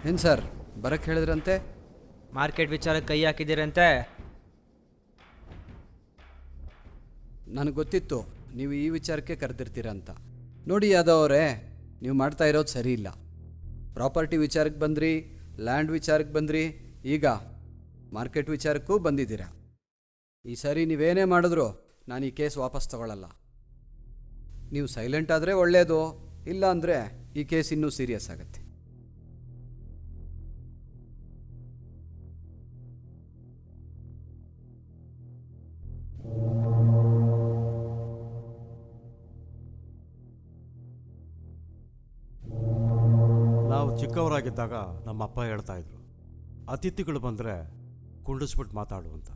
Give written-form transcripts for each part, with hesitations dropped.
ಏನು ಸರ್ ಬರಕ್ಕೆ ಹೇಳಿದ್ರಂತೆ? ಮಾರ್ಕೆಟ್ ವಿಚಾರಕ್ಕೆ ಕೈ ಹಾಕಿದ್ದೀರಂತೆ. ನನಗೆ ಗೊತ್ತಿತ್ತು ನೀವು ಈ ವಿಚಾರಕ್ಕೆ ಕರೆದಿರ್ತೀರ ಅಂತ. ನೋಡಿ ಯಾದವ್ ಅವರೇ, ನೀವು ಮಾಡ್ತಾ ಇರೋದು ಸರಿ ಇಲ್ಲ. ಪ್ರಾಪರ್ಟಿ ವಿಚಾರಕ್ಕೆ ಬಂದ್ರಿ, ಲ್ಯಾಂಡ್ ವಿಚಾರಕ್ಕೆ ಬಂದ್ರಿ, ಈಗ ಮಾರ್ಕೆಟ್ ವಿಚಾರಕ್ಕೂ ಬಂದಿದ್ದೀರಾ. ಈ ಸರಿ ನೀವೇನೇ ಮಾಡಿದ್ರು ನಾನು ಈ ಕೇಸ್ ವಾಪಸ್ ತಗೊಳ್ಳಲ್ಲ. ನೀವು ಸೈಲೆಂಟ್ ಆದರೆ ಒಳ್ಳೆಯದು, ಇಲ್ಲ ಅಂದರೆ ಈ ಕೇಸ್ ಇನ್ನೂ ಸೀರಿಯಸ್ ಆಗುತ್ತೆ. ನಾವು ಚಿಕ್ಕವರಾಗಿದ್ದಾಗ ನಮ್ಮ ಅಪ್ಪ ಹೇಳ್ತಾ ಇದ್ರು, ಅತಿಥಿಗಳು ಬಂದರೆ ಕುಂಡಿಸ್ಬಿಟ್ಟು ಮಾತಾಡು ಅಂತ.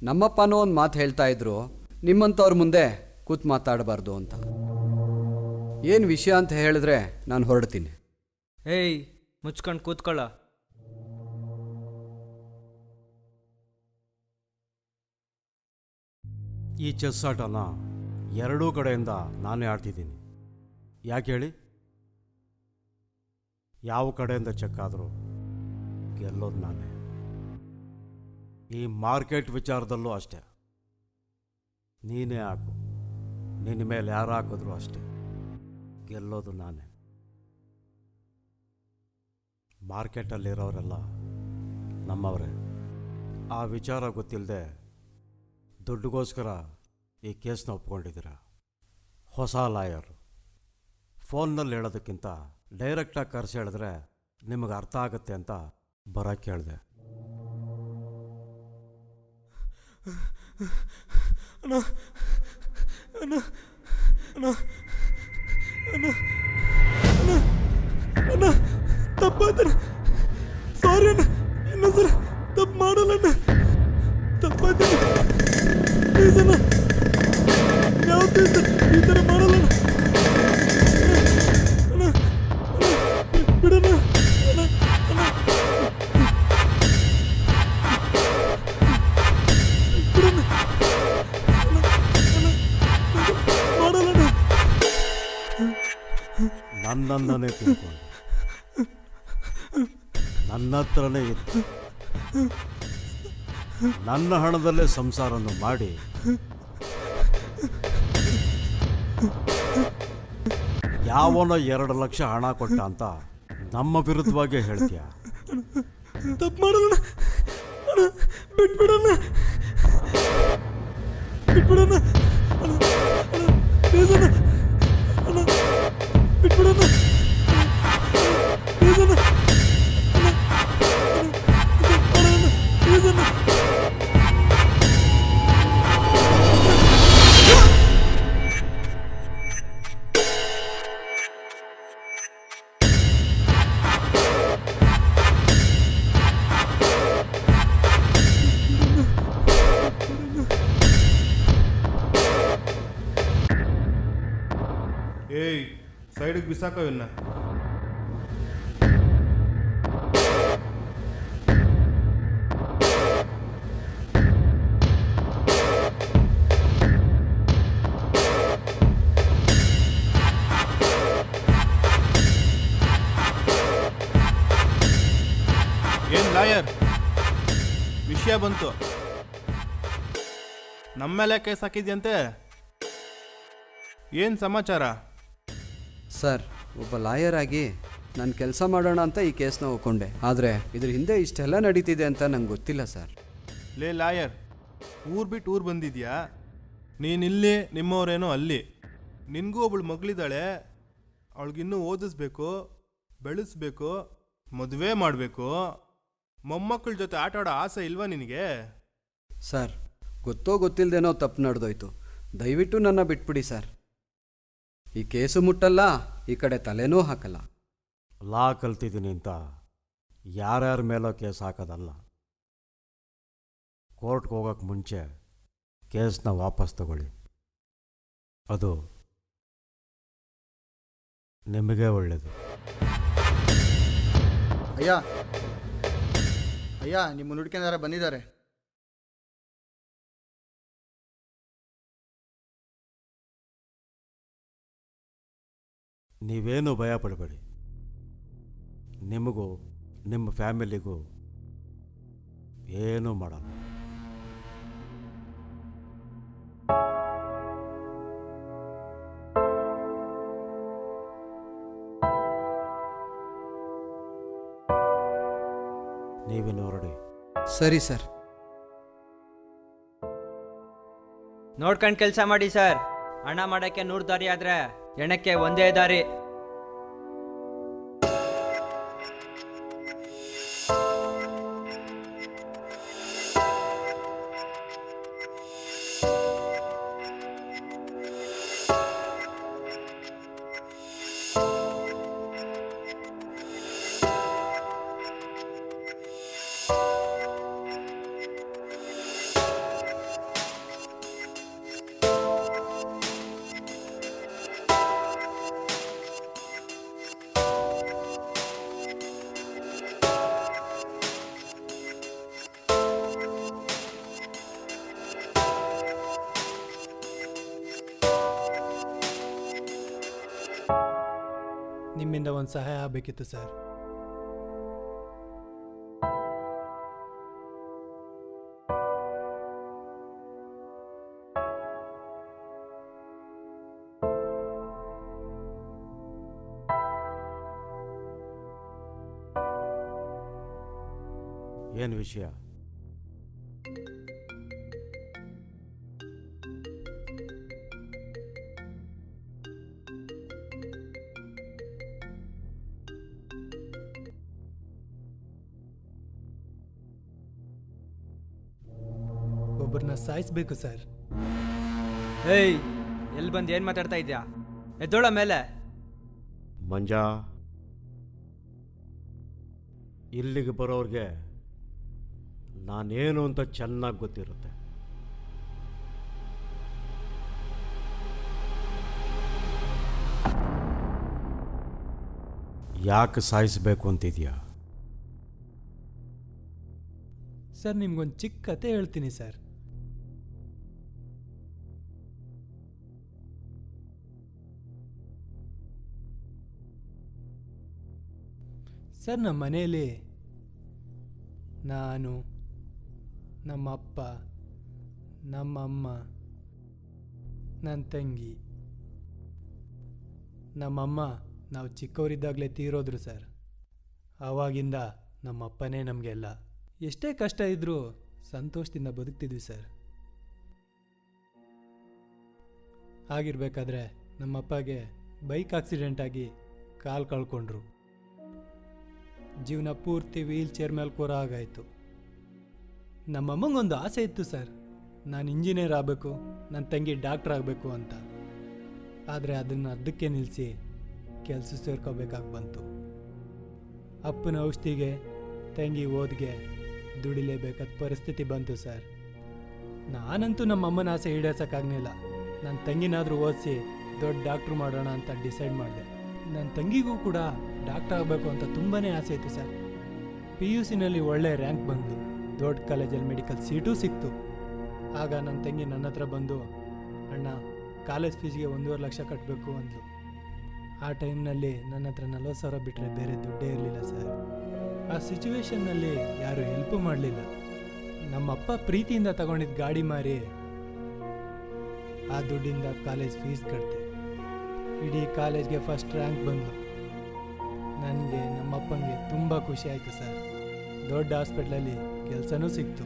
ನಮ್ಮಪ್ಪನೂ ಒಂದು ಮಾತು ಹೇಳ್ತಾ ಇದ್ರು, ನಿಮ್ಮಂಥವ್ರ ಮುಂದೆ ಕೂತ್ ಮಾತಾಡಬಾರ್ದು ಅಂತ. ಏನು ವಿಷಯ ಅಂತ ಹೇಳಿದ್ರೆ ನಾನು ಹೊರಡ್ತೀನಿ. ಏಯ್, ಮುಚ್ಕೊಂಡು ಕೂತ್ಕೊಳ್ಳ. ಈ ಚೆಸ್ ಆಟನ ಎರಡೂ ಕಡೆಯಿಂದ ನಾನೇ ಆಡ್ತಿದ್ದೀನಿ. ಯಾಕೆ ಹೇಳಿ? ಯಾವ ಕಡೆಯಿಂದ ಚೆಕ್ ಆದರೂ ಗೆಲ್ಲೋದು ನಾನೇ. ಈ ಮಾರ್ಕೆಟ್ ವಿಚಾರದಲ್ಲೂ ಅಷ್ಟೆ. ನೀನೇ ಹಾಕು, ನಿನ್ನ ಮೇಲೆ ಯಾರು ಹಾಕಿದ್ರು ಅಷ್ಟೆ, ಗೆಲ್ಲೋದು ನಾನೇ. ಮಾರ್ಕೆಟಲ್ಲಿರೋರೆಲ್ಲ ನಮ್ಮವರೇ. ಆ ವಿಚಾರ ಗೊತ್ತಿಲ್ಲದೆ ದುಡ್ಡುಗೋಸ್ಕರ ಈ ಕೇಸ್ನ ಒಪ್ಕೊಂಡಿದ್ದೀರ. ಹೊಸ ಲಾಯರ್ ಫೋನ್ನಲ್ಲಿ ಹೇಳೋದಕ್ಕಿಂತ ಡೈರೆಕ್ಟಾಗಿ ಕರೆಸಿ ಹೇಳಿದ್ರೆ ನಿಮಗೆ ಅರ್ಥ ಆಗುತ್ತೆ ಅಂತ ಬರೋಕ್ಕೆ ಹೇಳಿದೆ. ತಪ್ಪಾಯ್ತಣ್ಣ, ಸಾರಿ ಅಣ್ಣ, ಇನ್ನೊಂದ್ಸಲ ತಪ್ಪು ಮಾಡಲ್ಲಣ್ಣ, ತಪ್ಪಾಯ್ತಣ್ಣ, ಪ್ಲೀಸ್ ಅಣ್ಣ, ಯಾವತ್ತೂ ಈ ಥರ ಮಾಡಲ್ಲಣ್ಣ, ಅಣ್ಣ ಬಿಡಣ್ಣ, ಅಣ್ಣ ಅಣ್ಣ ಬಿಡಣ್ಣ, ಮಾಡಲ್ಲಣ್ಣ. ನನ್ನನ್ನೇ ತಿಳ್ಕೊಂಡು ನನ್ನ ಹತ್ರನೇ ಇತ್ತು, ನನ್ನ ಹಣದಲ್ಲೇ ಸಂಸಾರವನ್ನು ಮಾಡಿ ಯಾವನೋ 2 ಲಕ್ಷ ಹಣ ಕೊಟ್ಟ ಅಂತ ನಮ್ಮ ವಿರುದ್ಧವಾಗಿ ಹೇಳ್ತೀಯ. ತಪ್ಪು ಮಾಡಲ್ಲ ಅಣ್ಣ, ಬಿಟ್ಬಿಡಣ್ಣ, ಬಿಟ್ಬಿಡಣ್ಣ, ಪ್ಲೀಸ್ ಅಣ್ಣ, ಅಣ್ಣ ಬಿಟ್ಬಿಡಣ್ಣ, ಪ್ಲೀಸ್ ಅಣ್ಣ, ಪ್ಲೀಸ್ ಅಣ್ಣ. ಏಯ್, ಸೈಡಿಗೆ ಬಿಸಾಕೋ ಇವನ್ನ. ಏನ್ ಲಾಯರ್, ವಿಷಯ ಬಂತು, ನಮ್ಮ ಮೇಲೆ ಕೇಸ್ ಹಾಕಿದ್ಯಂತೆ, ಏನು ಸಮಾಚಾರ? ಸರ್, ಒಬ್ಬ ಲಾಯರ್ ಆಗಿ ನಾನು ಕೆಲಸ ಮಾಡೋಣ ಅಂತ ಈ ಕೇಸ್ನ ಒಪ್ಕೊಂಡೆ. ಆದರೆ ಇದ್ರ ಹಿಂದೆ ಇಷ್ಟೆಲ್ಲ ನಡೀತಿದೆ ಅಂತ ನಂಗೆ ಗೊತ್ತಿಲ್ಲ ಸರ್. ಲೇ ಲಾಯರ್, ಊರು ಬಿಟ್ಟು ಊರು ಬಂದಿದ್ಯಾ? ನೀನಿಲ್ಲಿ, ನಿಮ್ಮವರೇನೋ ಅಲ್ಲಿ. ನಿನಗೂ ಒಬ್ಳು ಮಗಳಿದ್ದಾಳೆ, ಅವಳಿಗಿನ್ನೂ ಓದಿಸ್ಬೇಕು, ಬೆಳೆಸ್ಬೇಕು, ಮದುವೆ ಮಾಡಬೇಕು. ಮೊಮ್ಮಕ್ಕಳ ಜೊತೆ ಆಟ ಆಡೋ ಆಸೆ ಇಲ್ವಾ ನಿನಗೆ? ಸರ್, ಗೊತ್ತೋ ಗೊತ್ತಿಲ್ಲದೇನೋ ತಪ್ಪು ನಡೆದೋಯ್ತು, ದಯವಿಟ್ಟು ನನ್ನ ಬಿಟ್ಬಿಡಿ ಸರ್. ಈ ಕೇಸು ಮುಟ್ಟಲ್ಲ, ಈ ಕಡೆ ತಲೆನೂ ಹಾಕಲ್ಲ. ಲಾ ಕಲ್ತಿದ್ದೀನಿ ಅಂತ ಯಾರ್ಯಾರ ಮೇಲೋ ಕೇಸ್ ಹಾಕೋದಲ್ಲ. ಕೋರ್ಟ್ಗೆ ಹೋಗೋಕ್ಕೆ ಮುಂಚೆ ಕೇಸ್ನ ವಾಪಸ್ ತಗೊಳ್ಳಿ, ಅದು ನಿಮಗೆ ಒಳ್ಳೆಯದು. ಅಯ್ಯ ಅಯ್ಯ, ನಿಮ್ಮ ಹುಡುಕಿನಾರ ಬಂದಿದ್ದಾರೆ. ನೀವೇನೂ ಭಯ ಪಡಬೇಡಿ. ನಿಮಗೂ ನಿಮ್ಮ ಫ್ಯಾಮಿಲಿಗೂ ಏನೂ ಮಾಡಲ್ಲ. ನೀವೇನು ಹೊರಡಿ. ಸರಿ ಸರ್. ನೋಡ್ಕೊಂಡು ಕೆಲಸ ಮಾಡಿ ಸರ್. ಹಣ ಮಾಡೋಕ್ಕೆ 100 ದಾರಿ ಆದರೆ ಎಣಕ್ಕೆ ಒಂದೇ ದಾರಿ. ನಿಮ್ಮಿಂದ ಒಂದು ಸಹಾಯ ಆಗಬೇಕಿತ್ತು ಸರ್. ಏನು ವಿಷಯ? ಒಬ್ಬರನ್ನ ಸಾಯಿಸ್ಬೇಕು ಸರ್. ಏಯ್, ಎಲ್ಲಿ ಬಂದು ಏನು ಮಾತಾಡ್ತಾ ಇದೆಯಾ? ಎದ್ದೋಳ ಮೇಲೆ. ಮಂಜಾ, ಇಲ್ಲಿಗೆ ಬರೋರಿಗೆ ನಾನೇನು ಅಂತ ಚೆನ್ನಾಗಿ ಗೊತ್ತಿರುತ್ತೆ. ಯಾಕೆ ಸಾಯಿಸಬೇಕು ಅಂತಿದ್ಯಾ? ಸರ್, ನಿಮ್ಗೊಂದು ಚಿಕ್ಕ ಕತೆ ಹೇಳ್ತೀನಿ ಸರ್. ಸರ್, ನಮ್ಮ ಮನೆಯಲ್ಲಿ ನಾನು, ನಮ್ಮಪ್ಪ, ನಮ್ಮಮ್ಮ, ನನ್ನ ತಂಗಿ. ನಮ್ಮಮ್ಮ ನಾವು ಚಿಕ್ಕವರಿದ್ದಾಗಲೇ ತೀರೋದ್ರು ಸರ್. ಆವಾಗಿಂದ ನಮ್ಮಪ್ಪನೇ ನಮಗೆಲ್ಲ. ಎಷ್ಟೇ ಕಷ್ಟ ಇದ್ದರೂ ಸಂತೋಷದಿಂದ ಬದುಕ್ತಿದ್ವಿ ಸರ್. ಹಾಗಿರ್ಬೇಕಾದ್ರೆ ನಮ್ಮಪ್ಪಗೆ ಬೈಕ್ ಆಕ್ಸಿಡೆಂಟ್ ಆಗಿ ಕಾಲು ಕಳ್ಕೊಂಡ್ರು. ಜೀವನ ಪೂರ್ತಿ ವೀಲ್ ಚೇರ್ ಮೇಲೆ ಕೂರ ಆಗಾಯಿತು. ನಮ್ಮಮ್ಮಂಗೊಂದು ಆಸೆ ಇತ್ತು ಸರ್, ನಾನು ಇಂಜಿನಿಯರ್ ಆಗಬೇಕು, ನನ್ನ ತಂಗಿ ಡಾಕ್ಟರ್ ಆಗಬೇಕು ಅಂತ. ಆದರೆ ಅದನ್ನು ಅರ್ಧಕ್ಕೆ ನಿಲ್ಲಿಸಿ ಕೆಲಸ ಸೇರ್ಕೋಬೇಕಾಗಿ ಬಂತು. ಅಪ್ಪನ ಔಷಧಿಗೆ, ತಂಗಿ ಓದಿಗೆ ದುಡಿಲೇಬೇಕಾದ ಪರಿಸ್ಥಿತಿ ಬಂತು ಸರ್. ನಾನಂತೂ ನಮ್ಮಮ್ಮನ ಆಸೆ ಈಡೇರ್ಸೋಕ್ಕಾಗಲಿಲ್ಲ. ನನ್ನ ತಂಗಿನಾದರೂ ಓದಿಸಿ ದೊಡ್ಡ ಡಾಕ್ಟ್ರು ಮಾಡೋಣ ಅಂತ ಡಿಸೈಡ್ ಮಾಡಿದೆ. ನನ್ನ ತಂಗಿಗೂ ಕೂಡ ಡಾಕ್ಟರ್ ಆಗಬೇಕು ಅಂತ ತುಂಬಾ ಆಸೆ ಇತ್ತು ಸರ್. PUCನಲ್ಲಿ ಒಳ್ಳೆ ರ್ಯಾಂಕ್ ಬಂದು ದೊಡ್ಡ ಕಾಲೇಜಲ್ಲಿ ಮೆಡಿಕಲ್ ಸೀಟೂ ಸಿಕ್ತು. ಆಗ ನನ್ನ ತಂಗಿ ನನ್ನ ಹತ್ರ ಬಂದು, ಅಣ್ಣ ಕಾಲೇಜ್ ಫೀಸ್ಗೆ 1.5 ಲಕ್ಷ ಕಟ್ಟಬೇಕು ಅಂದ್ಲು. ಆ ಟೈಮ್ನಲ್ಲಿ ನನ್ನ ಹತ್ರ 40,000 ಬಿಟ್ಟರೆ ಬೇರೆ ದುಡ್ಡೇ ಇರಲಿಲ್ಲ ಸರ್. ಆ ಸಿಚುವೇಶನ್ನಲ್ಲಿ ಯಾರೂ ಹೆಲ್ಪು ಮಾಡಲಿಲ್ಲ. ನಮ್ಮಪ್ಪ ಪ್ರೀತಿಯಿಂದ ತಗೊಂಡಿದ್ದ ಗಾಡಿ ಮಾರಿ ಆ ದುಡ್ಡಿಂದ ಕಾಲೇಜ್ ಫೀಸ್ ಕಟ್ತೆ. ಇಡೀ ಕಾಲೇಜ್ಗೆ ಫಸ್ಟ್ ರ್ಯಾಂಕ್ ಬಂದು ನನಗೆ, ನಮ್ಮಪ್ಪಂಗೆ ತುಂಬ ಖುಷಿ ಆಯಿತು ಸರ್. ದೊಡ್ಡ ಹಾಸ್ಪಿಟ್ಲಲ್ಲಿ ಕೆಲಸನೂ ಸಿಕ್ತು.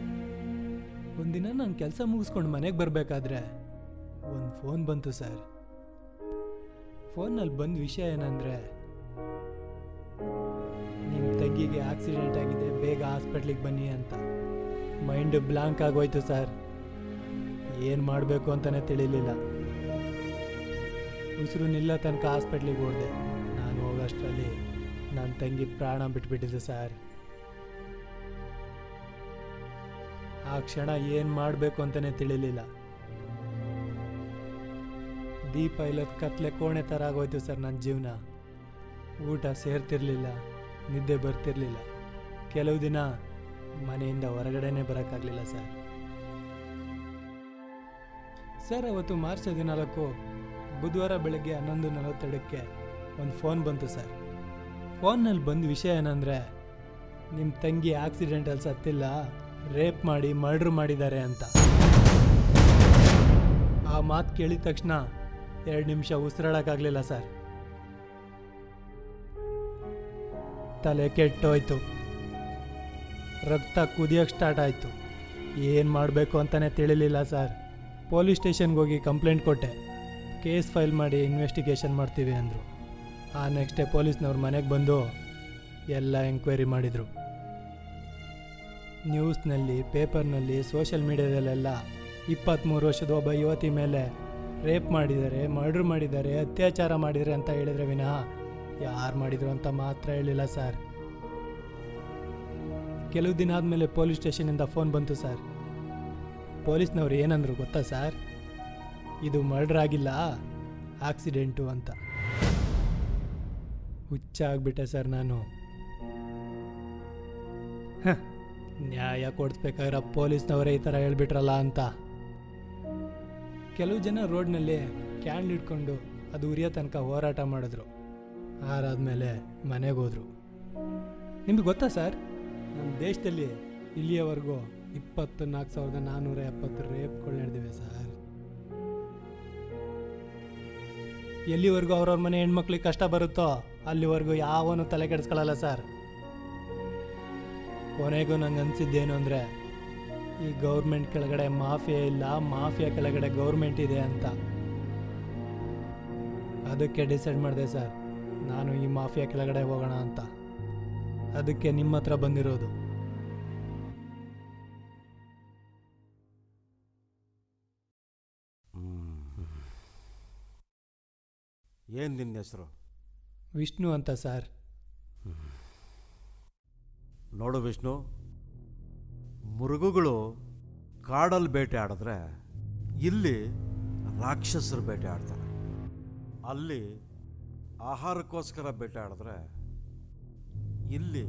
ಒಂದಿನ ನಾನು ಕೆಲಸ ಮುಗಿಸ್ಕೊಂಡು ಮನೆಗೆ ಬರಬೇಕಾದ್ರೆ ಒಂದು ಫೋನ್ ಬಂತು ಸರ್. ಫೋನಲ್ಲಿ ಬಂದ ವಿಷಯ ಏನಂದರೆ, ನಿಮ್ಮ ತಂಗಿಗೆ ಆಕ್ಸಿಡೆಂಟ್ ಆಗಿದೆ, ಬೇಗ ಹಾಸ್ಪಿಟ್ಲಿಗೆ ಬನ್ನಿ ಅಂತ. ಮೈಂಡ್ ಬ್ಲಾಂಕ್ ಆಗೋಯ್ತು ಸರ್. ಏನು ಮಾಡಬೇಕು ಅಂತಲೇ ತಿಳಿಲಿಲ್ಲ. ಉಸಿರು ನಿಲ್ಲ ತನಕ ಹಾಸ್ಪಿಟ್ಲಿಗೆ ಓಡಿದೆ. ನಾನು ಹೋಗೋಷ್ಟರಲ್ಲಿ ನನ್ನ ತಂಗಿ ಪ್ರಾಣ ಬಿಟ್ಬಿಟ್ಟಿದ್ದೆ ಸರ್. ಆ ಕ್ಷಣ ಏನು ಮಾಡಬೇಕು ಅಂತಲೇ ತಿಳಿಲಿಲ್ಲ. ದೀಪ ಇಲ್ಲದ ಕತ್ಲೆ ಕೋಣೆ ಥರ ಆಗೋಯ್ತು ಸರ್ ನನ್ನ ಜೀವನ. ಊಟ ಸೇರ್ತಿರ್ಲಿಲ್ಲ, ನಿದ್ದೆ ಬರ್ತಿರ್ಲಿಲ್ಲ. ಕೆಲವು ದಿನ ಮನೆಯಿಂದ ಹೊರಗಡೆನೇ ಬರೋಕ್ಕಾಗಲಿಲ್ಲ ಸರ್. ಸರ್, ಅವತ್ತು ಮಾರ್ಚ್ 14 ಬುಧವಾರ ಬೆಳಗ್ಗೆ 11:42ಕ್ಕೆ ಒಂದು ಫೋನ್ ಬಂತು ಸರ್. ಫೋನ್ನಲ್ಲಿ ಬಂದ ವಿಷಯ ಏನಂದರೆ ನಿಮ್ಮ ತಂಗಿ ಆಕ್ಸಿಡೆಂಟಲ್ಲಿ ಸತ್ತಿಲ್ಲ, ರೇಪ್ ಮಾಡಿ ಮರ್ಡ್ರ್ ಮಾಡಿದ್ದಾರೆ ಅಂತ. ಆ ಮಾತು ಕೇಳಿದ ತಕ್ಷಣ 2 ನಿಮಿಷ ಉಸಿರಾಡೋಕ್ಕಾಗಲಿಲ್ಲ ಸರ್. ತಲೆ ಕೆಟ್ಟೋಯ್ತು, ರಕ್ತ ಕುದಿಯೋಕ್ಕೆ ಸ್ಟಾರ್ಟ್ ಆಯಿತು. ಏನು ಮಾಡಬೇಕು ಅಂತಲೇ ತಿಳಿಲಿಲ್ಲ ಸರ್. ಪೊಲೀಸ್ ಸ್ಟೇಷನ್ಗೆ ಹೋಗಿ ಕಂಪ್ಲೇಂಟ್ ಕೊಟ್ಟೆ. ಕೇಸ್ ಫೈಲ್ ಮಾಡಿ ಇನ್ವೆಸ್ಟಿಗೇಷನ್ ಮಾಡ್ತೀವಿ ಅಂದರು. ಆ ನೆಕ್ಸ್ಟ್ ಡೇ ಪೊಲೀಸ್ನವ್ರು ಮನೆಗೆ ಬಂದು ಎಲ್ಲ ಎಂಕ್ವೈರಿ ಮಾಡಿದರು. ನ್ಯೂಸ್ನಲ್ಲಿ, ಪೇಪರ್ನಲ್ಲಿ, ಸೋಷಿಯಲ್ ಮೀಡಿಯಾದಲ್ಲೆಲ್ಲ 23 ವರ್ಷದ ಒಬ್ಬ ಯುವತಿ ಮೇಲೆ ರೇಪ್ ಮಾಡಿದ್ದಾರೆ, ಮರ್ಡ್ರ್ ಮಾಡಿದ್ದಾರೆ, ಅತ್ಯಾಚಾರ ಮಾಡಿದ್ದಾರೆ ಅಂತ ಹೇಳಿದರೆ ವಿನಃ ಯಾರು ಮಾಡಿದರು ಅಂತ ಮಾತ್ರ ಹೇಳಿಲ್ಲ ಸರ್. ಕೆಲವು ದಿನ ಆದಮೇಲೆ ಪೊಲೀಸ್ ಸ್ಟೇಷನಿಂದ ಫೋನ್ ಬಂತು ಸರ್. ಪೊಲೀಸ್ನವ್ರು ಏನಂದ್ರು ಗೊತ್ತಾ ಸರ್? ಇದು ಮರ್ಡ್ರ್ ಆಗಿಲ್ಲ, ಆಕ್ಸಿಡೆಂಟು ಅಂತ. ಹುಚ್ಚ ಆಗಿಬಿಟ್ಟೆ ಸರ್ ನಾನು. ನ್ಯಾಯ ಕೊಡಿಸ್ಬೇಕಾದ್ರೆ ಪೊಲೀಸ್ನವರೇ ಈ ಥರ ಹೇಳ್ಬಿಟ್ರಲ್ಲ ಅಂತ. ಕೆಲವು ಜನ ರೋಡ್ನಲ್ಲಿ ಕ್ಯಾಂಡ್ ಇಟ್ಕೊಂಡು ಅದು ಉರಿಯೋ ತನಕ ಹೋರಾಟ ಮಾಡಿದ್ರು. ಆರಾದ್ಮೇಲೆ ಮನೆಗೆ ಹೋದರು. ನಿಮಗೆ ಗೊತ್ತಾ ಸರ್, ನಮ್ಮ ದೇಶದಲ್ಲಿ ಇಲ್ಲಿಯವರೆಗೂ 24,470 ರೇಪ್ಗಳು ನಡೆದಿವೆ ಸರ್. ಎಲ್ಲಿವರೆಗೂ ಅವ್ರವ್ರ ಮನೆ ಹೆಣ್ಮಕ್ಳಿಗೆ ಕಷ್ಟ ಬರುತ್ತೋ ಅಲ್ಲಿವರೆಗೂ ಯಾವನು ತಲೆ ಕೆಡಿಸ್ಕೊಳ್ಳಲ್ಲ ಸರ್. ಕೊನೆಗೂ ನಂಗೆ ಅನಿಸಿದ್ದೇನು ಅಂದರೆ, ಈ ಗೌರ್ಮೆಂಟ್ ಕೆಳಗಡೆ ಮಾಫಿಯಾ ಇಲ್ಲ, ಮಾಫಿಯಾ ಕೆಳಗಡೆ ಗೌರ್ಮೆಂಟ್ ಇದೆ ಅಂತ. ಅದಕ್ಕೆ ಡಿಸೈಡ್ ಮಾಡಿದೆ ಸರ್, ನಾನು ಈ ಮಾಫಿಯಾ ಕೆಳಗಡೆ ಹೋಗೋಣ ಅಂತ. ಅದಕ್ಕೆ ನಿಮ್ಮ ಹತ್ರ ಬಂದಿರೋದು. ಏನು ನಿನ್ನ ಹೆಸರು? ವಿಷ್ಣು ಅಂತ ಸರ್. ನೋಡು ವಿಷ್ಣು, ಮೃಗಗಳು ಕಾಡಲ್ಲಿ ಬೇಟೆ ಆಡಿದ್ರೆ ಇಲ್ಲಿ ರಾಕ್ಷಸರು ಬೇಟೆ ಆಡ್ತಾರೆ. ಅಲ್ಲಿ ಆಹಾರಕ್ಕೋಸ್ಕರ ಬೇಟೆ ಆಡಿದ್ರೆ ಇಲ್ಲಿ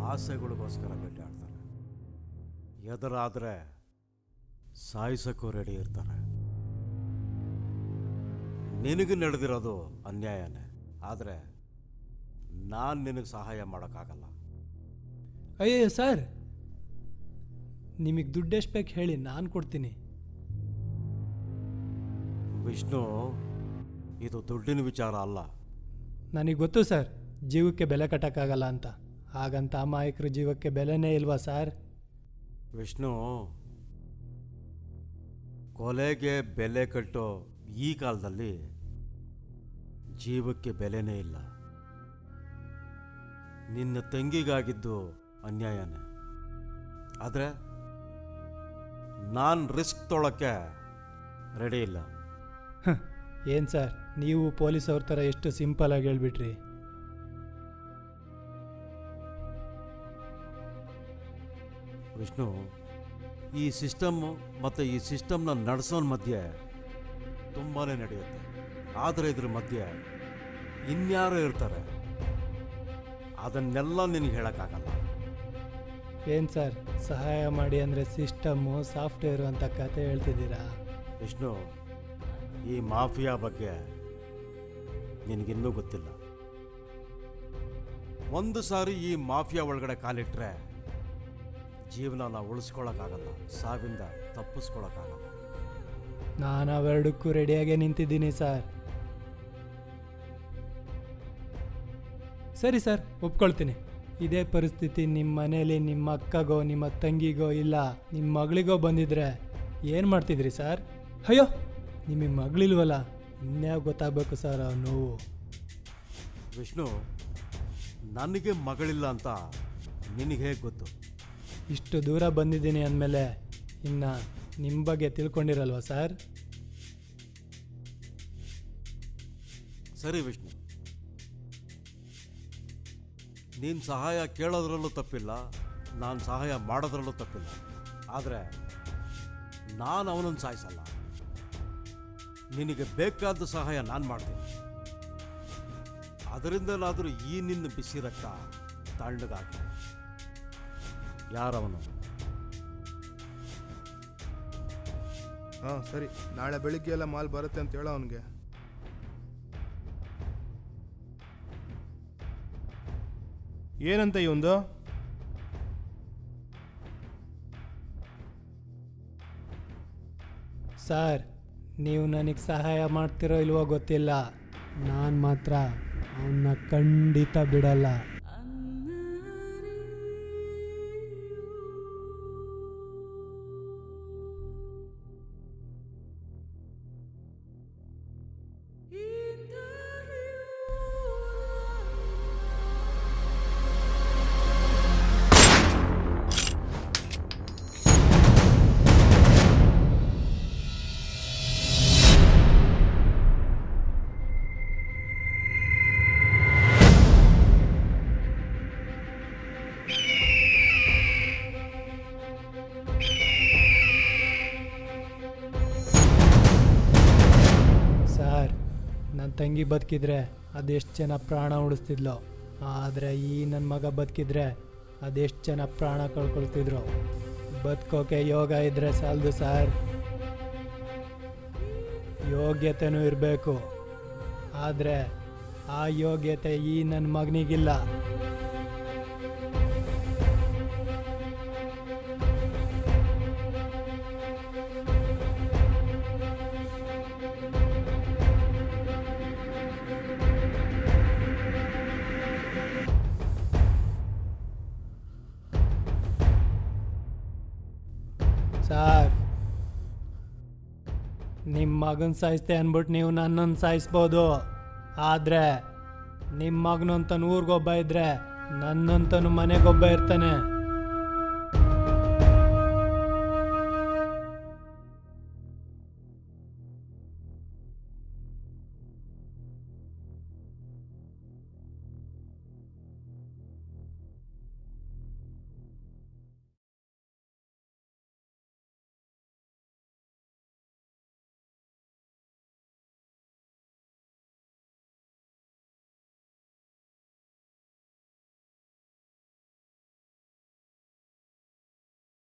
ಆಸೆಗಳಿಗೋಸ್ಕರ ಬೇಟೆ ಆಡ್ತಾರೆ. ಎದುರಾದರೆ ಸಾಯಿಸೋಕ್ಕೂ ರೆಡಿ ಇರ್ತಾರೆ. ನಿನಗೆ ನಡೆದಿರೋದು ಅನ್ಯಾಯನೇ, ಆದರೆ ನಾನು ನಿನಗೆ ಸಹಾಯ ಮಾಡೋಕ್ಕಾಗಲ್ಲ. ಅಯ್ಯೋ ಸರ್, ನಿಮಗೆ ದುಡ್ಡು ಎಷ್ಟು ಬೇಕು ಹೇಳಿ, ನಾನು ಕೊಡ್ತೀನಿ. ವಿಷ್ಣು, ಇದು ದುಡ್ಡಿನ ವಿಚಾರ ಅಲ್ಲ. ನನಗೆ ಗೊತ್ತು ಸರ್, ಜೀವಕ್ಕೆ ಬೆಲೆ ಕಟ್ಟೋಕ್ಕಾಗಲ್ಲ ಅಂತ. ಹಾಗಂತ ಅಮಾಯಕರ ಜೀವಕ್ಕೆ ಬೆಲೆನೇ ಇಲ್ವಾ ಸರ್? ವಿಷ್ಣು, ಕೊಲೆಗೆ ಬೆಲೆ ಕಟ್ಟೋ ಈ ಕಾಲದಲ್ಲಿ ಜೀವಕ್ಕೆ ಬೆಲೆನೇ ಇಲ್ಲ. ನಿನ್ನ ತಂಗಿಗಾಗಿದ್ದು ಅನ್ಯಾಯನೇ, ಆದರೆ ನಾನು ರಿಸ್ಕ್ ತೊಗೊಳಕ್ಕೆ ರೆಡಿ ಇಲ್ಲ. ಏನು ಸರ್, ನೀವು ಪೊಲೀಸವ್ರ ಥರ ಎಷ್ಟು ಸಿಂಪಲಾಗಿ ಹೇಳ್ಬಿಟ್ರಿ. ವಿಷ್ಣು, ಈ ಸಿಸ್ಟಮ್ಮು ಮತ್ತು ಈ ಸಿಸ್ಟಮ್ನ ನಡೆಸೋನ ಮಧ್ಯೆ ತುಂಬಾ ನಡೆಯುತ್ತೆ. ಆದರೆ ಇದ್ರ ಮಧ್ಯೆ ಇನ್ಯಾರೋ ಇರ್ತಾರೆ, ಅದನ್ನೆಲ್ಲ ನಿನಗೆ ಹೇಳೋಕ್ಕಾಗಲ್ಲ. ಏನು ಸರ್, ಸಹಾಯ ಮಾಡಿ ಅಂದರೆ ಸಿಸ್ಟಮ್ಮು, ಸಾಫ್ಟ್ವೇರು ಅಂತ ಕತೆ ಹೇಳ್ತಿದ್ದೀರಾ? ವಿಷ್ಣು, ಈ ಮಾಫಿಯಾ ಬಗ್ಗೆ ನಿನಗಿನ್ನೂ ಗೊತ್ತಿಲ್ಲ. ಒಂದು ಸಾರಿ ಈ ಮಾಫಿಯಾ ಒಳಗಡೆ ಕಾಲಿಟ್ರೆ ಜೀವನ ಉಳಿಸ್ಕೊಳ್ಳೋಕ್ಕಾಗಲ್ಲ, ಸಾವಿಂದ ತಪ್ಪಿಸ್ಕೊಳ್ಳೋಕ್ಕಾಗಲ್ಲ. ನಾನು ಅವೆರಡಕ್ಕೂ ರೆಡಿಯಾಗೇ ನಿಂತಿದ್ದೀನಿ ಸರ್. ಸರಿ ಸರ್, ಒಪ್ಕೊಳ್ತೀನಿ. ಇದೇ ಪರಿಸ್ಥಿತಿ ನಿಮ್ಮ ಮನೇಲಿ ನಿಮ್ಮ ಅಕ್ಕಗೋ, ನಿಮ್ಮ ತಂಗಿಗೋ, ಇಲ್ಲ ನಿಮ್ಮ ಮಗಳಿಗೋ ಬಂದಿದ್ರೆ ಏನು ಮಾಡ್ತಿದ್ರಿ ಸರ್? ಅಯ್ಯೋ, ನಿಮಗೆ ಮಗಳಿಲ್ವಲ್ಲ, ಇನ್ಯಾವ ಗೊತ್ತಾಗಬೇಕು ಸರ್ ಆ ನೋವು. ವಿಷ್ಣು, ನನಗೆ ಮಗಳಿಲ್ಲ ಅಂತ ನಿನಗೆ ಹೇಗೆ ಗೊತ್ತು? ಇಷ್ಟು ದೂರ ಬಂದಿದ್ದೀನಿ ಅಂದಮೇಲೆ ಇನ್ನು ನಿಮ್ಮ ಬಗ್ಗೆ ತಿಳ್ಕೊಂಡಿರಲ್ವ ಸರ್? ಸರಿ ವಿಷ್ಣು, ನೀನು ಸಹಾಯ ಕೇಳೋದ್ರಲ್ಲೂ ತಪ್ಪಿಲ್ಲ, ನಾನು ಸಹಾಯ ಮಾಡೋದ್ರಲ್ಲೂ ತಪ್ಪಿಲ್ಲ. ಆದರೆ ನಾನು ಅವನನ್ನು ಸಾಯಿಸಲ್ಲ. ನಿನಗೆ ಬೇಕಾದ ಸಹಾಯ ನಾನು ಮಾಡ್ತೀನಿ. ಅದರಿಂದಲಾದರೂ ಈ ನಿನ್ನ ಬಿಸಿ ರಕ್ತ ತಣ್ಣಗಾಗಿ. ಯಾರವನು? ಹಾಂ ಸರಿ, ನಾಳೆ ಬೆಳಿಗ್ಗೆ ಎಲ್ಲ ಮಾಲ್ ಬರುತ್ತೆ ಅಂತ ಹೇಳೋ ಅವನಿಗೆ. ಏನಂತ ಇವಂದು? ಸರ್, ನೀವು ನನಗೆ ಸಹಾಯ ಮಾಡ್ತಿರೋ ಇಲ್ವೋ ಗೊತ್ತಿಲ್ಲ, ನಾನು ಮಾತ್ರ ಅವನ್ನ ಖಂಡಿತ ಬಿಡಲ್ಲ. ಸರ್, ನನ್ನ ತಂಗಿ ಬದುಕಿದ್ರೆ ಅದೆಷ್ಟು ಜನ ಪ್ರಾಣ ಉಳಿಸ್ತಿದ್ಲು, ಆದರೆ ಈ ನನ್ನ ಮಗ ಬದುಕಿದ್ರೆ ಅದೆಷ್ಟು ಜನ ಪ್ರಾಣ ಕಳ್ಕೊಳ್ತಿದ್ರು. ಬದುಕೋಕೆ ಯೋಗ ಇದ್ರೆ ಸಾಲದು ಸರ್, ಯೋಗ್ಯತೆನೂ ಇರಬೇಕು. ಆದರೆ ಆ ಯೋಗ್ಯತೆ ಈ ನನ್ನ ಮಗನಿಗಿಲ್ಲ. ಸರ್, ನಿಮ್ಮ ಮಗನ ಸಾಯಿಸ್ತೆ ಅಂದ್ಬಿಟ್ಟು ನೀವು ನನ್ನನ್ನು ಸಾಯಿಸ್ಬೋದು, ಆದರೆ ನಿಮ್ಮ ಮಗನಂತನ ಊರಿಗೊಬ್ಬ ಇದ್ರೆ ನನ್ನಂತನು ಮನೆಗೊಬ್ಬ ಇರ್ತಾನೆ.